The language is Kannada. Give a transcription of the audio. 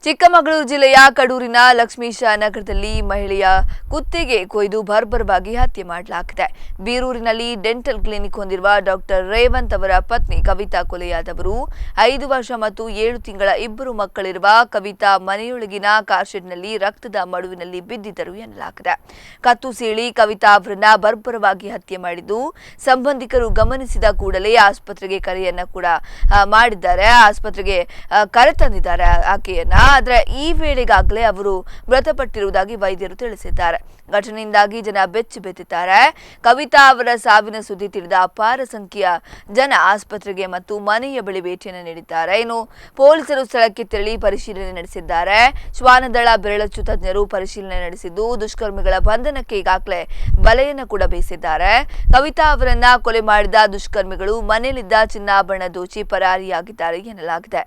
ಚಿಕ್ಕಮಗಳೂರು ಜಿಲ್ಲೆಯ ಕಡೂರಿನ ಲಕ್ಷ್ಮೀಶ ನಗರದಲ್ಲಿ ಮಹಿಳೆಯ ಕುತ್ತಿಗೆ ಕೊಯ್ದು ಬರ್ಬರವಾಗಿ ಹತ್ಯೆ ಮಾಡಲಾಗಿದೆ. ಬೀರೂರಿನಲ್ಲಿ ಡೆಂಟಲ್ ಕ್ಲಿನಿಕ್ ಹೊಂದಿರುವ ಡಾಕ್ಟರ್ ರೇವಂತ್ ಅವರ ಪತ್ನಿ ಕವಿತಾ ಕೊಲೆಯಾದವರು. 5 ವರ್ಷ ಮತ್ತು 7 ತಿಂಗಳ ಇಬ್ಬರು ಮಕ್ಕಳಿರುವ ಕವಿತಾ ಮನೆಯೊಳಗಿನ ಕಾರ್ಶೆಡ್ನಲ್ಲಿ ರಕ್ತದ ಮಡುವಿನಲ್ಲಿ ಬಿದ್ದಿದ್ದರು ಎನ್ನಲಾಗಿದೆ. ಕತ್ತು ಸೀಳಿ ಕವಿತಾ ಅವರನ್ನ ಬರ್ಬರವಾಗಿ ಹತ್ಯೆ ಮಾಡಿದ್ದು, ಸಂಬಂಧಿಕರು ಗಮನಿಸಿದ ಕೂಡಲೇ ಆಸ್ಪತ್ರೆಗೆ ಕರೆಯನ್ನ ಕೂಡ ಮಾಡಿದ್ದಾರೆ. ಆಸ್ಪತ್ರೆಗೆ ಕರೆತಂದಿದ್ದಾರೆ ಆಕೆಯನ್ನ. ಆದರೆ ಈ ವೇಳೆಗಾಗಲೇ ಅವರು ಮೃತಪಟ್ಟಿರುವುದಾಗಿ ವೈದ್ಯರು ತಿಳಿಸಿದ್ದಾರೆ. ಘಟನೆಯಿಂದಾಗಿ ಜನ ಬೆಚ್ಚಿ ಬಿದ್ದಿದ್ದಾರೆ. ಕವಿತಾ ಅವರ ಸಾವಿನ ಸುದ್ದಿ ತಿಳಿದ ಅಪಾರ ಸಂಖ್ಯೆಯ ಜನ ಆಸ್ಪತ್ರೆಗೆ ಮತ್ತು ಮನೆಯ ಬಳಿ ಭೇಟಿಯನ್ನು ನೀಡಿದ್ದಾರೆ. ಇನ್ನು ಪೊಲೀಸರು ಸ್ಥಳಕ್ಕೆ ತೆರಳಿ ಪರಿಶೀಲನೆ ನಡೆಸಿದ್ದಾರೆ. ಶ್ವಾನದಳ ಬೆರಳಚ್ಚು ತಜ್ಞರು ಪರಿಶೀಲನೆ ನಡೆಸಿದ್ದು, ದುಷ್ಕರ್ಮಿಗಳ ಬಂಧನಕ್ಕೆ ಈಗಾಗಲೇ ಬಲೆಯನ್ನು ಕೂಡ ಬೀಸಿದ್ದಾರೆ. ಕವಿತಾ ಅವರನ್ನ ಕೊಲೆ ಮಾಡಿದ ದುಷ್ಕರ್ಮಿಗಳು ಮನೆಯಲ್ಲಿದ್ದ ಚಿನ್ನಾಭರಣ ದೋಚಿ ಪರಾರಿಯಾಗಿದ್ದಾರೆ ಎನ್ನಲಾಗಿದೆ.